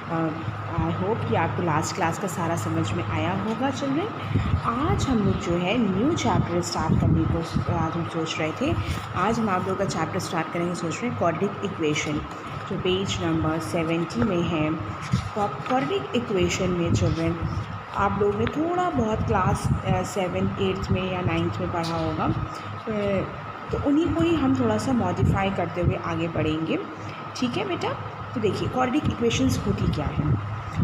I hope कि आपको last class का सारा समझ में आया होगा चिल्ड्रन। आज हम लोग जो है न्यू चैप्टर स्टार्ट करने को आज हम सोच रहे थे। आज हम आप लोगों का चैप्टर स्टार्ट करेंगे, सोच रहे हैं क्वाड्रेटिक इक्वेशन, जो पेज नंबर 70 में है। तो क्वाड्रेटिक इक्वेशन में चिल्ड्रन आप लोग ने थोड़ा बहुत क्लास 7th 8th में या 9th में पढ़ा होगा, तो उन्हीं को ही हम थोड़ा सा मॉडिफाई करते हुए आगे बढ़ेंगे। ठीक है बेटा। तो देखिए क्वाड्रेटिक इक्वेशंस होती क्या है।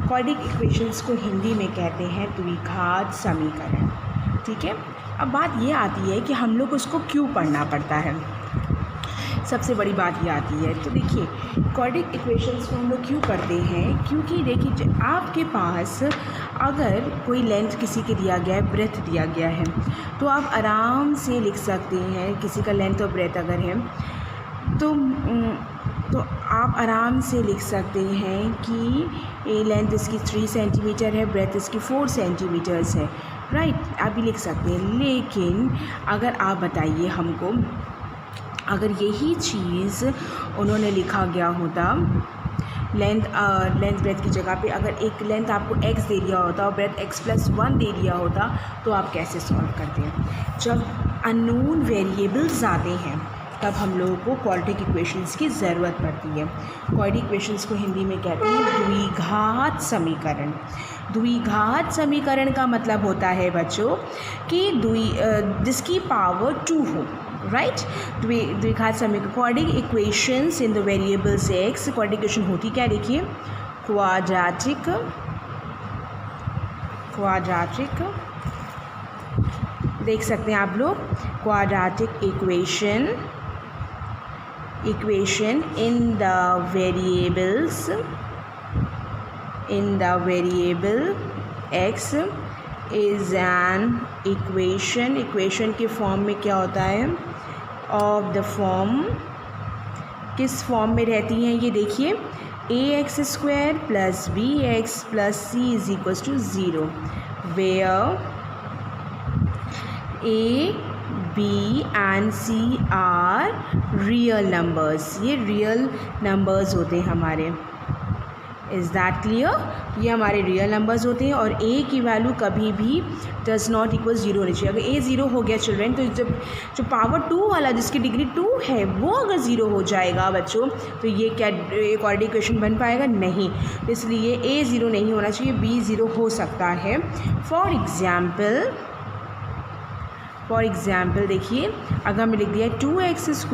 क्वाड्रेटिक इक्वेशंस को हिंदी में कहते हैं द्विघात समीकरण। ठीक है। अब बात ये आती है कि हम लोग उसको क्यों पढ़ना पड़ता है। सबसे बड़ी बात ये आती है, तो देखिए क्वाड्रेटिक इक्वेशंस को हम लोग क्यों पढ़ते हैं, क्योंकि देखिए आपके पास अगर कोई लेंथ किसी के दिया गया है, ब्रेथ दिया गया है, तो आप आराम से लिख सकते हैं। किसी का लेंथ और ब्रेथ अगर है तो आप आराम से लिख सकते हैं कि लेंथ इसकी 3 सेंटीमीटर है, ब्रेथ इसकी 4 सेंटीमीटर्स है। राइट, आप भी लिख सकते हैं। लेकिन अगर आप बताइए हमको, अगर यही चीज़ उन्होंने लिखा गया होता लेंथ ब्रेथ की जगह पे, अगर एक लेंथ आपको x दे दिया होता और ब्रेथ x+1 दे दिया होता, तो आप कैसे सॉल्व करते हैं। जब अननोन वेरिएबल्स आते हैं तब हम लोगों को क्वाड्रेटिक इक्वेशंस की ज़रूरत पड़ती है। क्वाड्रेटिक इक्वेशंस को हिंदी में कहते हैं द्विघात समीकरण। द्विघात समीकरण का मतलब होता है बच्चों कि जिसकी पावर 2 हो। राइट, द्विघात समीकरण quadratic equations in the variables x। Quadratic equation होती क्या, देखिए क्वाड्रेटिक देख सकते हैं आप लोग, quadratic equation in the variable x is an equation के फॉर्म में क्या होता है, ऑफ द फॉर्म, किस फॉर्म में रहती हैं ये देखिए, ax² + bx + c = 0, where a b and c are real numbers। ये रियल नंबर्स होते हैं हमारे। Is that clear. ये हमारे रियल नंबर्स होते हैं और a की वैल्यू कभी भी डज नॉट इक्वल 0 होनी चाहिए। अगर a 0 हो गया चिल्ड्रन, तो जब जो पावर 2 वाला जिसकी डिग्री 2 है वो अगर 0 हो जाएगा बच्चों, तो ये क्या क्वाड्रेटिक इक्वेशन बन पाएगा, नहीं। इसलिए a 0 नहीं होना चाहिए, b 0 हो सकता है। फॉर एग्ज़ाम्पल देखिए, अगर हमने लिख दिया 2x² -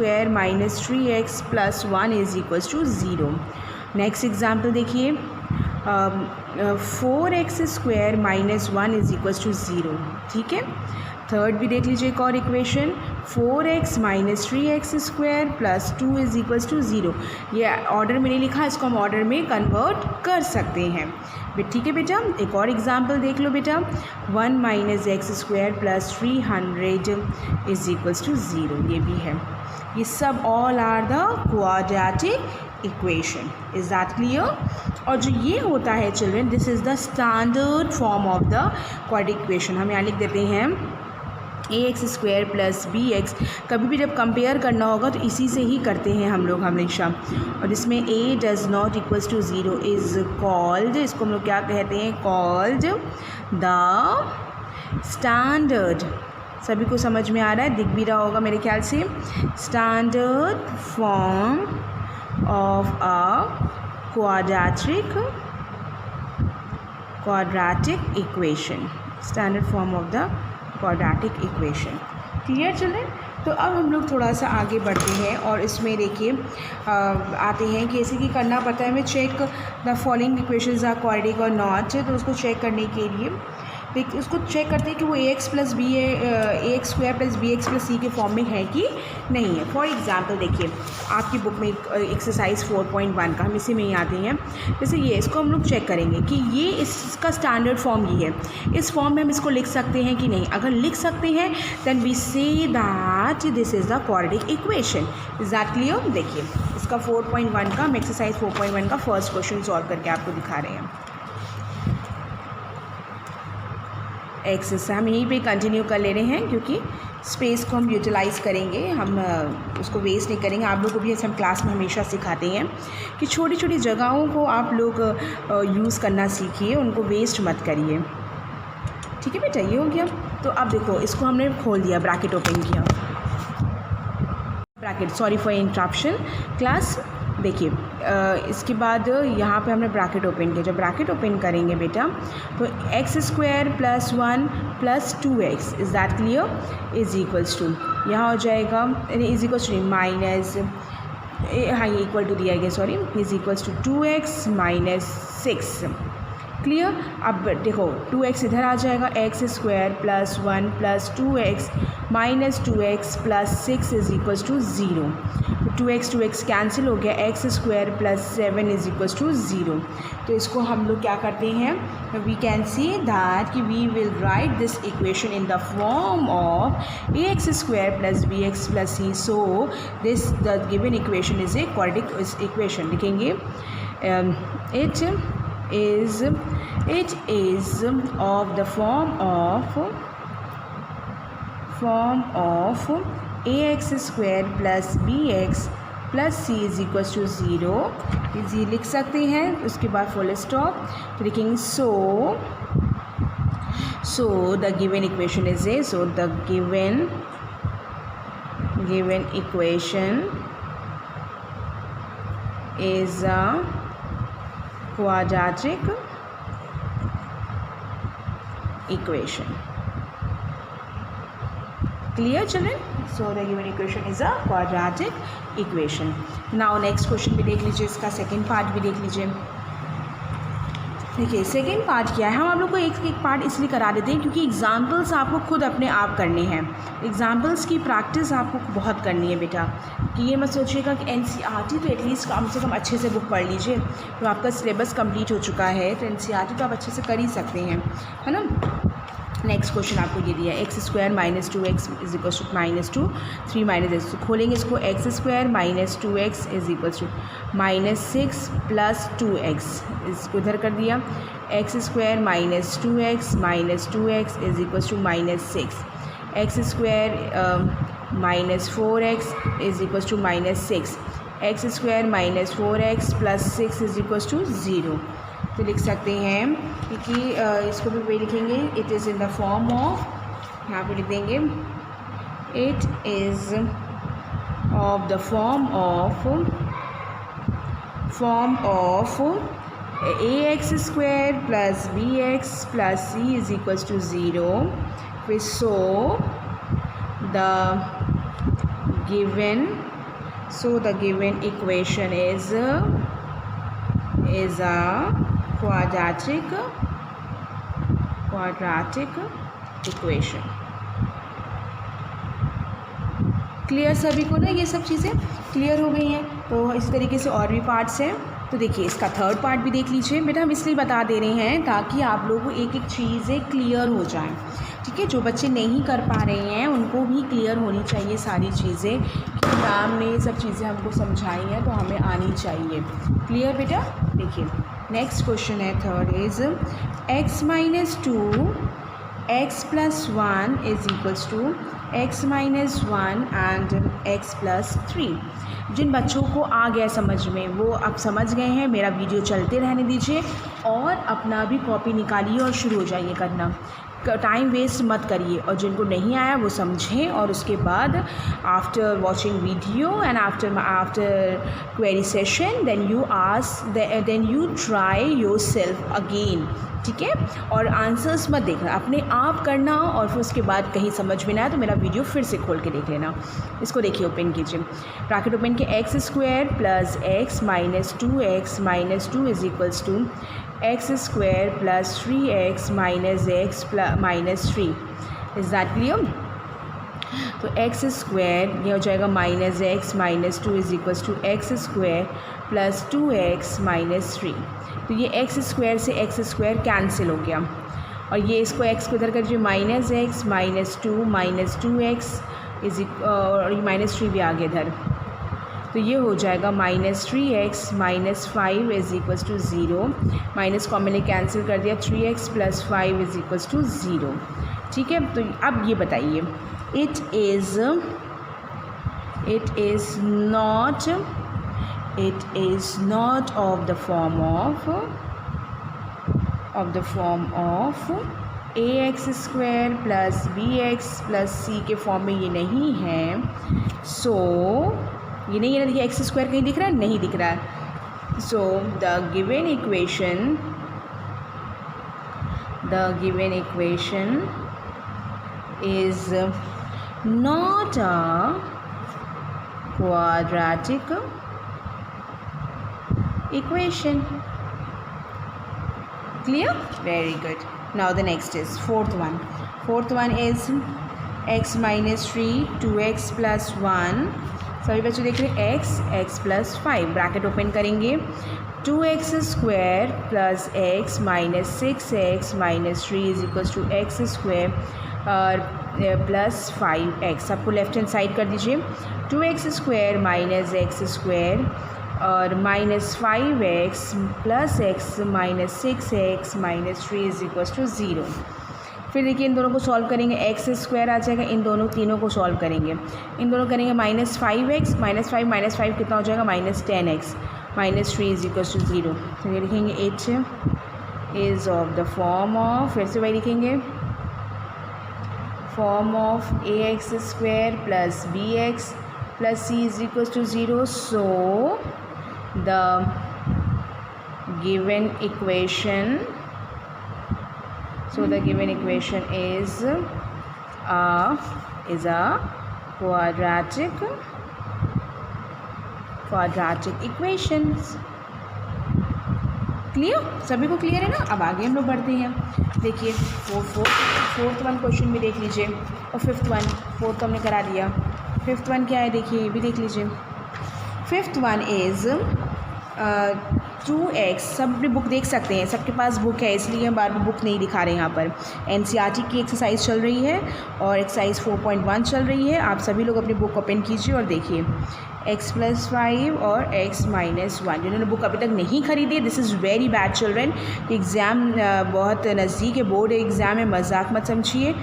3x + 1 = 0। नेक्स्ट एग्जाम्पल देखिए, 4x² - 1 = 0। ठीक है। थर्ड भी देख लीजिए एक और इक्वेशन, 4x - 3x² + 2 = 0। ये ऑर्डर में नहीं लिखा, इसको हम ऑर्डर में कन्वर्ट कर सकते हैं। ठीक है बेटा। एक और एग्जाम्पल देख लो बेटा, 1 - x² + 300 = 0। ये भी है। ये सब all are the quadratic equation. Is that clear. और जो ये होता है children, this is the standard form of the quadratic equation. हम यहाँ लिख देते हैं ax² + bx। कभी भी जब कंपेयर करना होगा तो इसी से ही करते हैं हम लोग हमेशा। और इसमें a does not equals to 0 is called, इसको हम लोग क्या कहते हैं, कॉल्ड द स्टैंडर्ड। सभी को समझ में आ रहा है, दिख भी रहा होगा मेरे ख्याल से। Standard form of a quadratic equation. Standard form of the quadratic equation. Clear children. तो अब हम लोग थोड़ा सा आगे बढ़ते हैं और इसमें देखिए आते हैं कि ऐसे कि करना पड़ता है हमें check the following equations are quadratic और नॉट। तो उसको चेक करने के लिए उसको चेक करते हैं कि वो ax + bx + c के फॉर्म में है कि नहीं है। फॉर एग्जांपल देखिए आपकी बुक में एक्सरसाइज 4.1 का, हम इसी में ही आते हैं। जैसे ये, इसको हम लोग चेक करेंगे कि ये इसका स्टैंडर्ड फॉर्म ये है, इस फॉर्म में हम इसको लिख सकते हैं कि नहीं। अगर लिख सकते हैं then we say that this is the quadratic equation. Is that clear. देखिए इसका 4.1 का, हम एक्सरसाइज 4.1 का फर्स्ट क्वेश्चन सॉल्व करके आपको दिखा रहे हैं। एक्सरसाइज हम यहीं पे कंटिन्यू कर ले रहे हैं क्योंकि स्पेस को हम यूटिलाइज़ करेंगे, हम उसको वेस्ट नहीं करेंगे। आप लोग को भी ऐसे हम क्लास में हमेशा सिखाते हैं कि छोटी छोटी जगहों को आप लोग यूज़ करना सीखिए, उनको वेस्ट मत करिए। ठीक है बेटा, ये हो गया। तो अब देखो, इसको हमने खोल दिया, ब्रैकेट ओपन किया, bracket, sorry for interruption class. देखिए इसके बाद यहाँ पे हमने ब्रैकेट ओपन किया। जब ब्रैकेट ओपन करेंगे बेटा तो x square plus 1 plus 2x, is that clear, is equals to, यहाँ हो जाएगा इज़ इक्वल्स टू माइनस, हाँ ये इक्वल टू दिया गया, sorry, is equals to 2x minus 6। Clear. अब देखो 2x इधर आ जाएगा, x square plus 1 plus 2x minus 2x plus 6 is equals to 0। 2x cancel हो गया, x square plus 7 is equals to 0। तो इसको हम लोग क्या करते हैं, वी कैन सी दैट कि we will write this equation in the form of ax square plus bx plus c। So this the given equation is a quadratic equation. लिखेंगे it is of the form of ax square plus bx plus c is equals to 0। Easy लिख सकते हैं, उसके बाद full stop. तो लिखेंगे so the given equation is a, so the given equation is a quadratic equation। Clear children? So the given equation is a quadratic equation। Now next question भी देख लीजिए, इसका सेकेंड पार्ट भी देख लीजिए। देखिए सेकेंड पार्ट क्या है, हम आप लोग को एक पार्ट इसलिए करा देते हैं क्योंकि एग्जाम्पल्स आपको खुद अपने आप करने हैं। एग्जाम्पल्स की प्रैक्टिस आपको बहुत करनी है बेटा, कि ये मत सोचिएगा कि NCERT तो एटलीस्ट कम से कम अच्छे से बुक पढ़ लीजिए, तो आपका सिलेबस कंप्लीट हो चुका है, तो NCERT तो आप अच्छे से कर ही सकते हैं, है ना। नेक्स्ट क्वेश्चन आपको ये दिया है, x square minus 2x is equal to minus 2, 3 minus x. तो खोलेंगे इसको, x square minus 2x is equal to minus 6 plus 2x, इसको इधर कर दिया। X square minus 2x is equal to minus 6, x square minus 4x is equal to minus 6, x square minus 4x plus 6 is equal to 0। तो लिख सकते हैं क्योंकि इसको भी वही लिखेंगे, it is in the form of, यहाँ पे लिख देंगे it is of the form of ax square plus bx plus c is equals to 0। फिर so the given equation is a quadratic equation। Clear सभी को ना, ये सब चीज़ें क्लियर हो गई हैं। तो इस तरीके से और भी पार्ट्स हैं। तो देखिए इसका थर्ड पार्ट भी देख लीजिए बेटा, हम इसलिए बता दे रहे हैं ताकि आप लोगों को एक एक चीज़ें क्लियर हो जाएं। ठीक है, जो बच्चे नहीं कर पा रहे हैं उनको भी क्लियर होनी चाहिए सारी चीज़ें, कि मैम ने ये सब चीज़ें हमको समझाई हैं तो हमें आनी चाहिए। क्लियर बेटा। देखिए नेक्स्ट क्वेश्चन है, third is x minus 2 x plus 1 is equals to x minus 1 and x plus 3। जिन बच्चों को आ गया समझ में, वो अब समझ गए हैं, मेरा वीडियो चलते रहने दीजिए और अपना भी कॉपी निकालिए और शुरू हो जाइए करना, टाइम वेस्ट मत करिए। और जिनको नहीं आया वो समझें, और उसके बाद after watching video and after query session then you try yourself again. ठीक है, और आंसर्स मत देखना, अपने आप करना, और फिर उसके बाद कहीं समझ में ना आए तो मेरा वीडियो फिर से खोल के देख लेना। इसको देखिए, ओपन कीजिए, ब्रैकेट ओपन के x square plus x minus 2x minus 2 is equals to x square plus 3x minus x minus 3। Is that clear. तो एक्स स्क्वायर ये हो जाएगा minus x minus 2 is equals to x square plus 2x minus 3। तो ये x square से x square cancel हो गया, और ये इसको x को इधर कर दीजिए, minus x minus 2 minus 2x is और माइनस 3 भी आ गया इधर। तो ये हो जाएगा minus 3x minus 5 is equals to 0, minus commonly cancel कर दिया, 3x plus 5 is equals to 0। ठीक है, तो अब ये बताइए it is not of the form of ax square plus bx plus c के फॉर्म में ये नहीं है. सो ये नहीं है ना, देखिए एक्स स्क्वायर कहीं दिख रहा है, नहीं दिख रहा है. सो the given equation is not a quadratic equation. Clear? Very good. Now the next is fourth one is x minus 3 2x plus 1. सभी बच्चों देख रहे हैं x plus 5 ब्रैकेट ओपन करेंगे. 2x square plus x minus 6x minus 3 is equals to x square और plus 5x. सबको left hand side कर दीजिए. 2x square minus x square और minus 5x plus x minus 6x minus 3 is equals to 0. फिर देखिए इन दोनों को solve करेंगे. एक्स स्क्वायर आ जाएगा, इन दोनों तीनों को सॉल्व करेंगे. इन दोनों करेंगे माइनस 5x माइनस 5 कितना हो जाएगा minus 10x minus 3 is equals to 0. तो ये लिखेंगे it is of the form of, फिर से वही लिखेंगे, form of ax square plus bx plus c is equals to 0. So the given equation is a quadratic equations. Clear? सभी को clear है ना? अब आगे हम लोग बढ़ते हैं. देखिए फोर्थ वन क्वेश्चन भी देख लीजिए और फोर्थ हमने करा दिया. फिफ्थ वन क्या है देखिए, ये भी देख लीजिए. Fifth one is 2x. सब अपनी बुक देख सकते हैं, सबके पास बुक है, इसलिए हम बार बार बुक नहीं दिखा रहे हैं. यहाँ पर एनसीईआरटी की एक्सरसाइज चल रही है और एक्सरसाइज 4.1 चल रही है. आप सभी लोग अपनी बुक ओपन कीजिए और देखिए x प्लस 5 और x माइनस 1. जिन्होंने बुक अभी तक नहीं खरीदी है, this is very bad children. Exam बहुत नज़दीक है, बोर्ड एग्ज़ाम है, मजाक मत समझिए.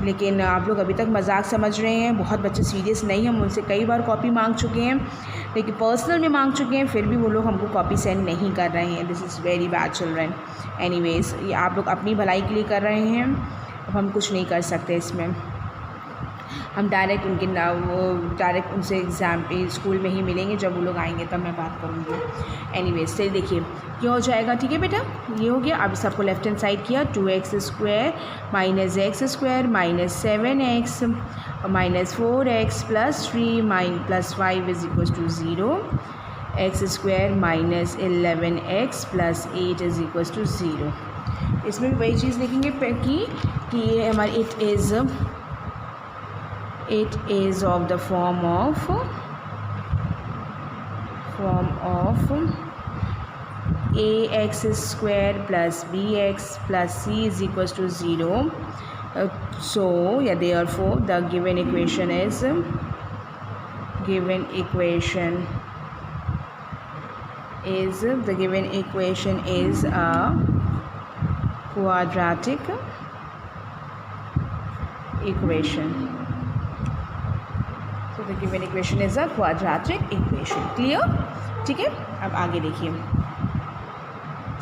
लेकिन आप लोग अभी तक मजाक समझ रहे हैं. बहुत बच्चे सीरियस नहीं हैं, हम उनसे कई बार कॉपी मांग चुके हैं, लेकिन पर्सनल में मांग चुके हैं, फिर भी वो लोग हमको कॉपी सेंड नहीं कर रहे हैं. This is very bad children. Anyways, ये आप लोग अपनी भलाई के लिए कर रहे हैं, अब हम कुछ नहीं कर सकते इसमें. हम डायरेक्ट उनसे एग्ज़ाम पे स्कूल में ही मिलेंगे, जब वो लोग आएंगे तब मैं बात करूँगी. एनीवेज चलिए देखिए क्या हो जाएगा. ठीक है बेटा, ये हो गया. अब सबको लेफ्ट हैंड साइड किया. 2x square minus x square minus 7x minus 4x plus 3 plus 5 is equal to 0. X square minus 11x plus 8 is equal to 0. इसमें भी वही चीज़ लिखेंगे कि ये हमारी it is of the form of ax square plus bx plus c is equals to 0. So yeah, therefore the given equation is a quadratic equation. So the given equation is a quadratic equation. Clear? ठीक है. अब आगे देखिए.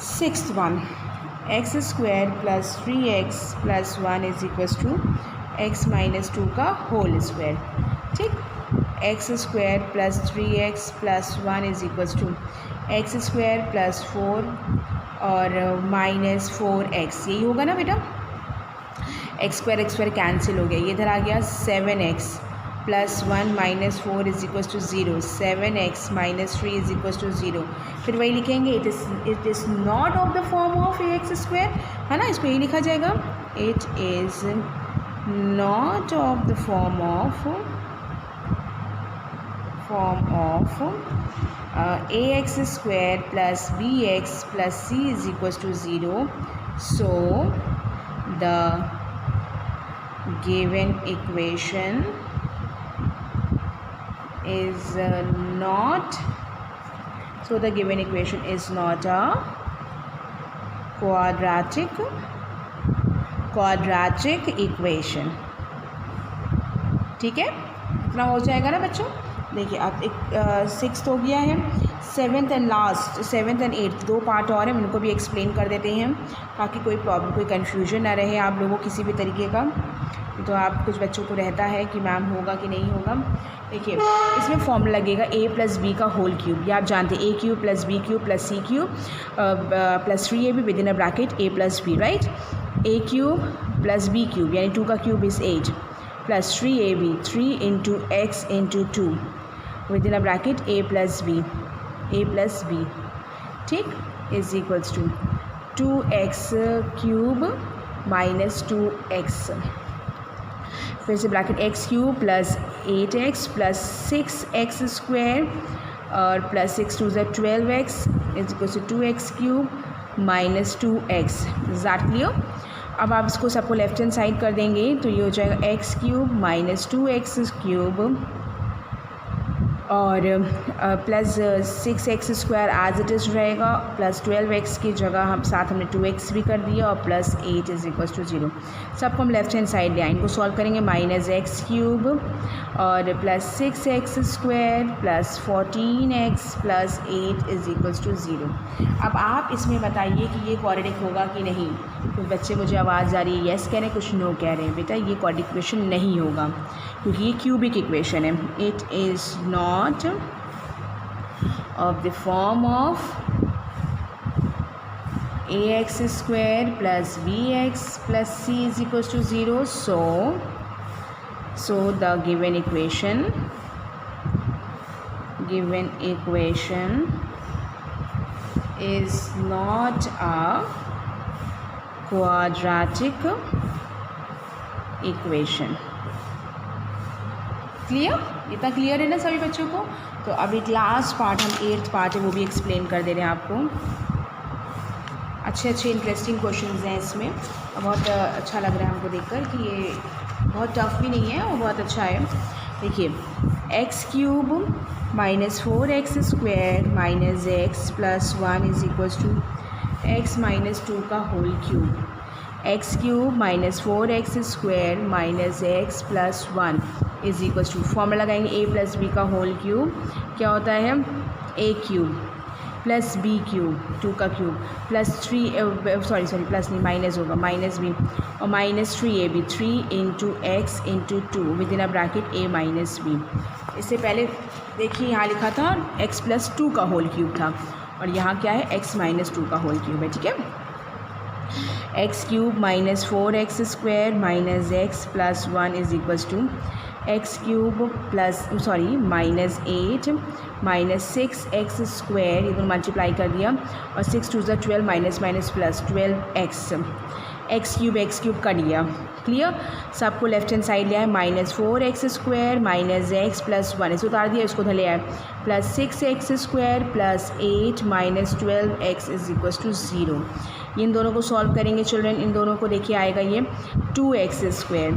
Sixth one, x square plus 3x plus 1 is equals to x minus 2 का whole square. ठीक. X square plus 3x plus 1 is equals to x square plus 4 और minus 4x. यही होगा ना बेटा. एक्स स्क्वायर कैंसिल हो गया, ये इधर आ गया 7x plus 1 minus 4 is equals to 0. 7x minus 3 is equals to 0. फिर वही लिखेंगे, it is not of the form of x square, है ना. इसको यही लिखा जाएगा, it is not of the form of ax square plus bx plus c is equals to 0. So the given equation is not a quadratic equation. ठीक है, इतना हो जाएगा ना बच्चों। देखिए अब एक 6th हो गया है, 7th and last 7th and 8th 2 part और हैं, उनको भी एक्सप्लेन कर देते हैं ताकि कोई प्रॉब्लम कोई कन्फ्यूजन ना रहे आप लोगों किसी भी तरीके का। तो आप कुछ बच्चों को रहता है कि मैम होगा कि नहीं होगा। देखिए इसमें फॉर्मूला लगेगा a प्लस बी का होल क्यूब, ये आप जानते हैं a cube plus b cube plus c cube plus 3ab within a bracket a plus b, right. a cube plus b cube यानी 2 का cube is 8 plus 3ab 3 into x into 2 within a bracket a plus b, ठीक, is equals to 2x cube minus 2x, फिर से bracket x cube plus 8x plus 6x square और plus 6 2 ज़ा 12x is equal to 2x cube minus 2x। Is that clear? अब आप इसको सबको left hand side कर देंगे तो ये हो जाएगा x cube minus 2x cube और plus 6x square as it is रहेगा प्लस 12x की जगह हम साथ हमने 2x भी कर दिया और प्लस 8 इज इक्वल टू 0। सबको हम लेफ्ट हैंड साइड ले आए, इनको सॉल्व करेंगे माइनस x क्यूब और plus 6x square plus 14x plus 8 is equal to 0। अब आप इसमें बताइए कि ये क्वाड्रेटिक होगा कि नहीं। कुछ बच्चे मुझे आवाज़ आ रही है येस कह रहे हैं, कुछ नो कह रहे हैं। बेटा ये क्वाड्रेटिक इक्वेशन नहीं होगा क्योंकि ये क्यूबिक इक्वेशन है। It is not of the form of ax square plus bx plus c is equal to 0। so the given equation is not a quadratic equation। Clear? इतना क्लियर है ना सभी बच्चों को? तो अब एक लास्ट पार्ट हम 8th पार्ट है वो भी एक्सप्लेन कर दे रहे हैं आपको। अच्छे इंटरेस्टिंग क्वेश्चंस हैं इसमें और बहुत अच्छा लग रहा है हमको देखकर कि ये बहुत टफ भी नहीं है और बहुत अच्छा है। देखिए x cube minus 4x square minus x plus 1 is equal to x minus 2 का whole cube, x cube minus 4x square minus x plus 1 is equal to formula लगाएंगे a प्लस बी का होल क्यूब क्या होता है a cube plus b cube 2 का cube plus 3 sorry plus नहीं minus होगा minus b और minus 3ab 3 into x into 2 within a bracket a minus b. इससे पहले देखिए यहाँ लिखा था x प्लस 2 का होल क्यूब था और यहाँ क्या है x माइनस 2 का होल क्यूब है, ठीक है। x cube minus 4x square minus x plus 1 is equals to x cube plus minus 8 minus 6x square, ये दोनों मल्टीप्लाई कर दिया और 6 2 ज़ा 12 minus minus plus 12x, x cube कर दिया। क्लियर? सबको लेफ्ट हैंड साइड ले आए minus 4x square minus x plus 1 इसे उतार दिया, इसको उधर ले आए plus 6x square plus 8 minus 12x is equal to 0। इन दोनों को सॉल्व करेंगे चिल्ड्रन, इन दोनों को देखिए आएगा ये 2x स्क्वायर,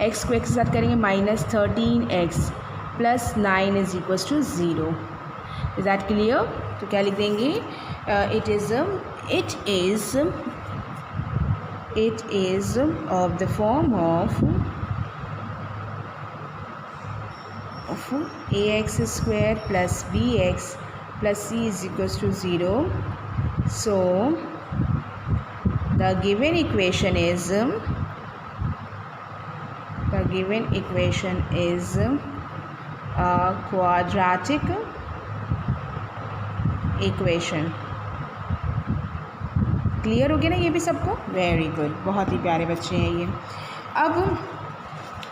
x को x के साथ करेंगे minus 13x plus 9 is equal to 0। Is that clear? तो क्या लिख देंगे? it is of the form of ax square plus bx plus c is equals to 0. So the given equation is a quadratic equation। Clear हो गया ना ये भी सबको? वेरी गुड, बहुत ही प्यारे बच्चे हैं ये। अब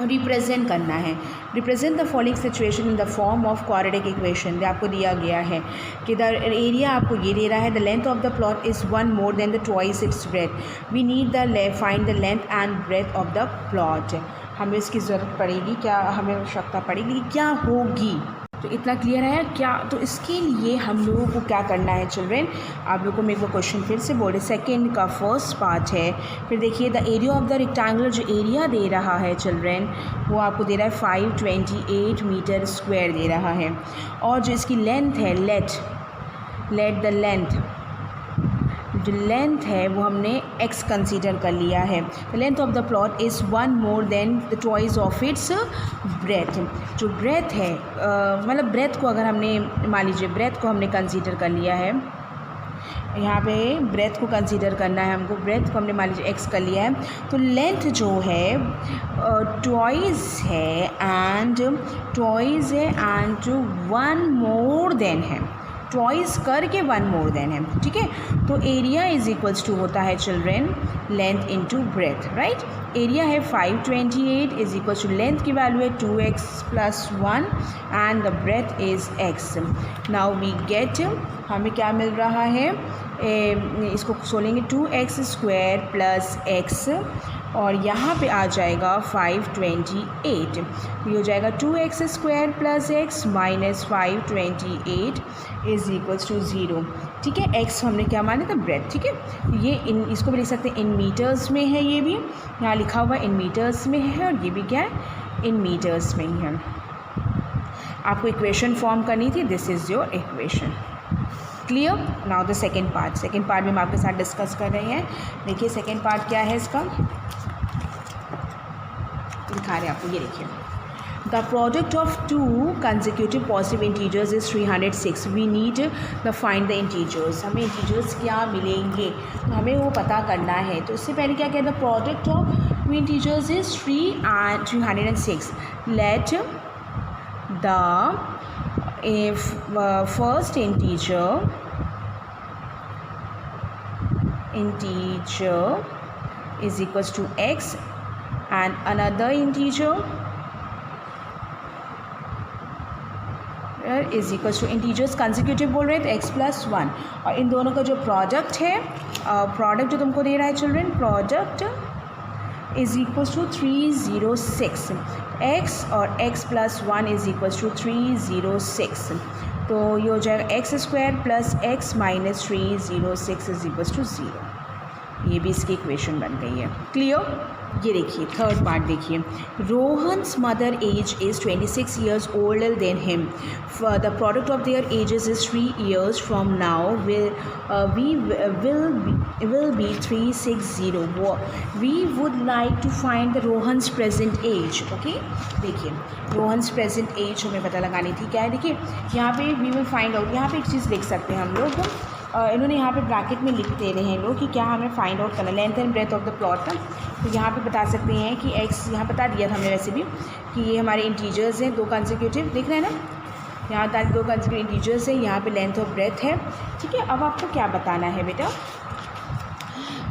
रिप्रेजेंट करना है, represent the following situation in the form of quadratic equation. आपको दिया गया है कि द एरिया आपको ये दे रहा है, the length of the plot is 1 more than the twice its breadth. We need the find the length and breadth of the plot. हमें इसकी ज़रूरत पड़ेगी, क्या हमें आवश्यकता पड़ेगी, क्या होगी? तो इतना क्लियर है क्या? तो इसके लिए हम लोगों को क्या करना है चिल्ड्रेन? आप लोगों को मैं वो क्वेश्चन फिर से बोल रहे, सेकेंड का फर्स्ट पार्ट है। फिर देखिए the area of the rectangular, जो एरिया दे रहा है चिल्ड्रेन वो आपको दे रहा है 528 मीटर स्क्वायर दे रहा है। और जो इसकी लेंथ है, लेट द जो लेंथ है वो हमने x कंसीडर कर लिया है। The length of the plot is 1 more than the twice of its breath. जो ब्रेथ है मतलब ब्रेथ को अगर हमने मान लीजिए ब्रेथ को हमने कंसीडर कर लिया है, यहाँ पे ब्रेथ को कंसीडर करना है हमको, ब्रेथ को हमने मान लीजिए x कर लिया है, तो लेंथ जो है ट्वाइस है एंड 1 मोर देन है, ट्वाइस करके 1 मोर देन है। ठीक है, तो एरिया इज इक्वल्स टू होता है children length into breadth, right. Area है 528 इज इक्वल्स टू लेंथ की वैल्यू है 2x + 1 and the breadth is x। Now we get, हमें क्या मिल रहा है, इसको सोलेंगे 2x² + x और यहाँ पे आ जाएगा 528, ये हो जाएगा 2x² + x - 528 is equals to 0। ठीक है, x हमने क्या माना था, ब्रेथ। ठीक है, ये इसको भी लिख सकते हैं इन मीटर्स में है, ये भी यहाँ लिखा हुआ इन मीटर्स में है और ये भी क्या है, इन मीटर्स में ही है। आपको इक्वेशन फॉर्म करनी थी, this is your equation. Clear. Now the second part में हम आपके साथ डिस्कस कर रहे हैं। देखिए सेकेंड पार्ट क्या है इसका, दिखा रहे हैं आपको, ये देखिए। The product of 2 consecutive positive integers is 306। We need the find the integers. हमें इंटीजर्स क्या मिलेंगे तो हमें वो पता करना है। तो इससे पहले क्या कहते हैं, the product of 2 integers is 3 and 306। Let the first integer is equals to x and another integer is equals to, integers consecutive बोल रहे हैं तो x + 1 और इन दोनों का जो प्रोडक्ट है, प्रोडक्ट जो तुमको दे रहा है children, product is equals to 306। x और x + 1 इज इक्वल्स टू 306, तो ये हो जाएगा x² + x - 306 is equals to 0। ये भी इसकी इक्वेशन बन गई है। क्लियर। ये देखिए थर्ड पार्ट देखिए, Rohan's mother age is 26 years older than him. The product of their ages is 3 years from now will be 360। We would like to find the Rohan's present age. Okay, देखिए Rohan's present as हमें पता लगानी थी। क्या है, देखिए यहाँ पे वी विल फाइंड आउट, यहाँ पे एक चीज़ लिख सकते हैं हम लोग, इन्होंने यहाँ पे ब्रैकेट में लिख दे रहे हैं लोग कि क्या हमें फाइंड आउट करना, length and breadth of the plot. तो यहाँ पे बता सकते हैं कि x, यहाँ बता दिया था हमने वैसे भी कि ये हमारे इंटीजर्स हैं 2 कंसेक्यूटिव, दिख रहे हैं ना, यहाँ तक 2 कंसेक्यूटिव इंटीजर्स हैं, यहाँ पे लेंथ और ब्रेथ है। ठीक है, अब आपको क्या बताना है बेटा,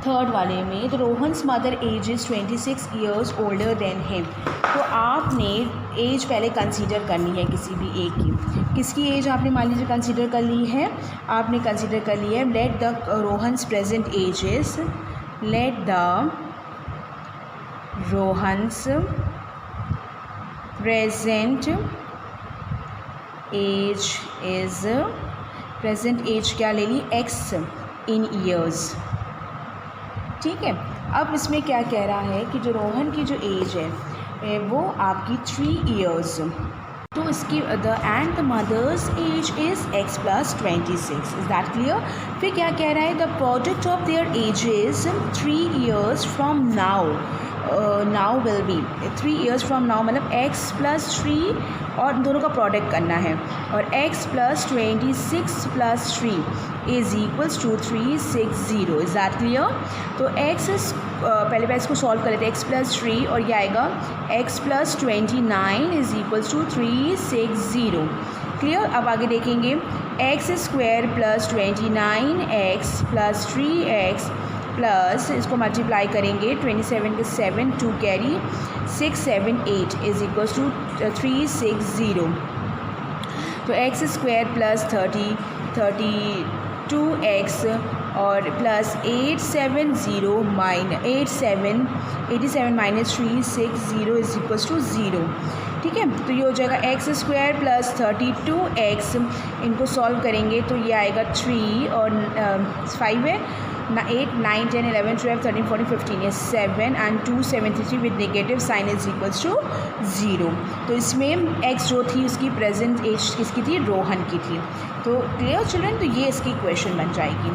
थर्ड वाले में, तो Rohan's mother age is 26 years older than him. तो आपने एज पहले कंसीडर करनी है किसी भी एक की। किसकी एज आपने मान लीजिए कंसीडर कर ली है, आपने कंसीडर कर ली है, let the Rohan's present ages, let the Rohan's present age is, present age क्या ले ली, x इन ईयर्स। ठीक है, अब इसमें क्या कह रहा है कि जो रोहन की जो एज है वो आपकी 3 years, तो इसकी and the mother's age is x + 26। Is that clear. फिर क्या कह रहा है, the product of their ages 3 years from now, now will be 3 years from now, मतलब x + 3 और दोनों का प्रोडक्ट करना है, और x + 26 + 3 is equals to 360। Is that clear. तो x पहले बार इसको सॉल्व कर लेते हैं, x + 3 और ये आएगा x + 29 is equals to 360। Clear. अब आगे देखेंगे, x² + 29x + 3x प्लस इसको मल्टीप्लाई करेंगे 27 के 7 2 कैरी 6 7 8 इज इक्वल्स टू 360। तो x² + 32x और प्लस 87 - 360 इज इक्वल्स टू 0। ठीक है, तो ये हो जाएगा x² + 32x, इनको सॉल्व करेंगे तो ये आएगा 3 और 5 है, 8 9 10 11 12 13 14 15 ये 7 and 273 with negative sign is equals to 0। तो इसमें x जो थी उसकी प्रेजेंट एज किसकी थी, रोहन की थी। तो क्लियर चिल्ड्रन, तो ये इसकी इक्वेशन बन जाएगी।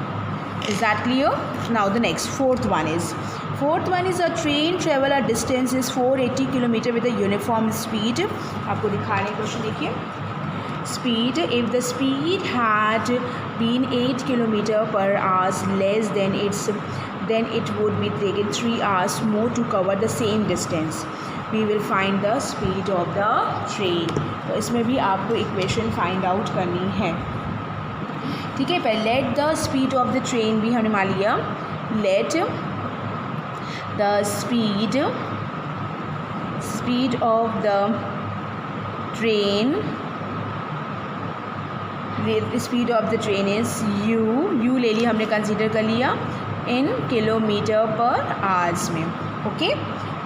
Is that clear? Now the next, fourth one is a train travel a distance is 480 km with a uniform speed. आपको दिखाने क्वेश्चन देखिए. Speed, if the speed had been 8 km per hour less than then it would be taken 3 hours more to cover the same distance. We will find the speed of the train. तो इसमें भी आपको equation find out करनी है. ठीक है. पहले let the speed of the train भी हमने मान लिया. Let the speed of the train, speed of the train is you ले लिया हमने, कंसीडर कर लिया इन किलोमीटर पर आवर्स में. ओके.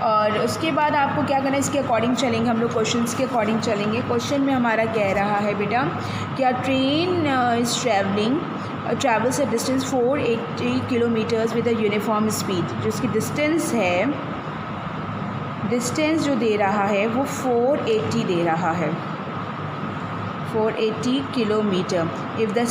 और उसके बाद आपको क्या करना है, इसके अकॉर्डिंग चलेंगे हम लोग, क्वेश्चंस के अकॉर्डिंग चलेंगे. क्वेश्चन में हमारा कह रहा है बेटा क्या train is travels a distance 480 kilometres with a uniform speed. जो इसकी डिस्टेंस है, डिस्टेंस जो दे रहा है वो 480 दे रहा है, 480 kilometre. If the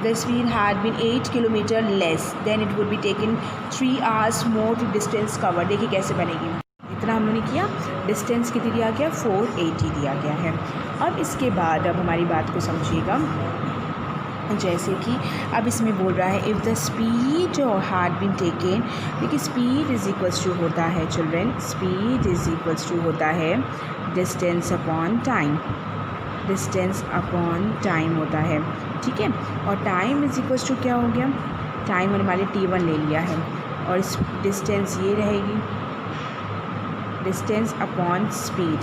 speed had been 8 kilometre less then it would be taken 3 hours more to distance cover. देखिए कैसे बनेगी. इतना हम लोगों ने किया. डिस्टेंस कितनी दिया गया, 480 दिया गया है. अब इसके बाद अब हमारी बात को समझिएगा. जैसे कि अब इसमें बोल रहा है if the speed had been taken. देखिए स्पीड इज़ इक्वल्स टू होता है children, speed is equals to होता है distance upon time. Distance upon time होता है. ठीक है. और टाइम इज़ इक्वल्स टू क्या हो गया, टाइम हमने मान लिया T1 ले लिया है और डिस्टेंस ये रहेगी डिस्टेंस अपॉन स्पीड.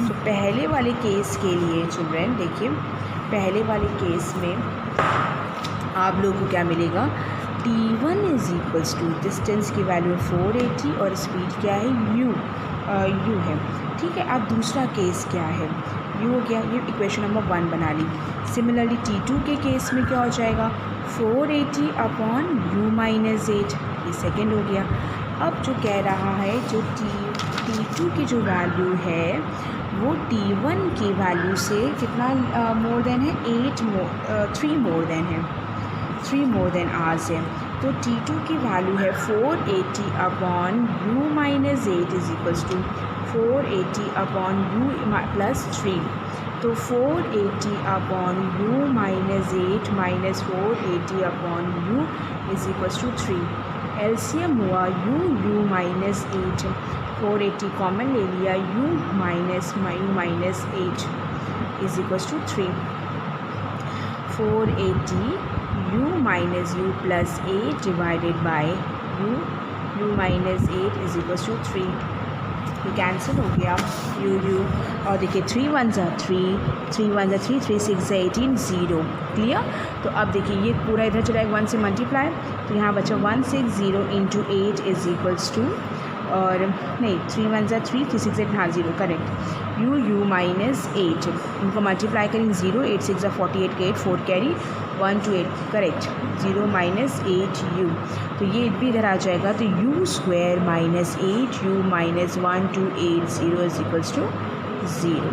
तो पहले वाले केस के लिए चिल्ड्रेन देखिए, पहले वाले केस में आप लोगों को क्या मिलेगा, T1 is equals to distance की वैल्यू 480 और स्पीड क्या है u है. ठीक है. अब दूसरा केस क्या है, u हो गया. ये इक्वेशन नंबर 1 बना ली. सिमिलरली T2 के केस में क्या हो जाएगा, 480 अपॉन u माइनस 8. ये सेकेंड हो गया. अब जो कह रहा है जो T2 की जो वैल्यू है वो T1 की वैल्यू से कितना मोर देन है, 3 मोर देन है, 3 मोर देन आवर्स है. तो T2 की वैल्यू है 480 upon u minus 8 is equals to 480 upon u plus 3. तो 480 upon u minus 8 minus 480 upon u is equals to 3. LCM हुआ u माइनस 8, 480 कॉमन ले लिया, u minus 8 is equals to 3. 480 u minus u plus 8 divided by u minus 8 is equals to 3. ये cancel हो गया u और देखिए 3 1 3, 3 1 3, 3 6 18, 0. Clear. तो अब देखिए ये पूरा इधर चला 1 से मल्टीप्लाई, तो यहाँ बचा 160 इंटू 8 इज इक्वल्स टू, और नहीं 3 1 3, 3 6 8, हाँ 0 करेक्ट. u माइनस 8 इनको मल्टीप्लाई करेंगे 0, 8 6 48 के 8, 4 carry 1 to 8 correct. 0 minus 8u. तो ये भी इधर आ जाएगा, तो u square minus 8u minus 1 to 8 0 is equals to 0.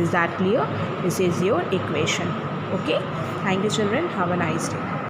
Is that clear? This is your equation. Okay. Thank you children. Have a nice day.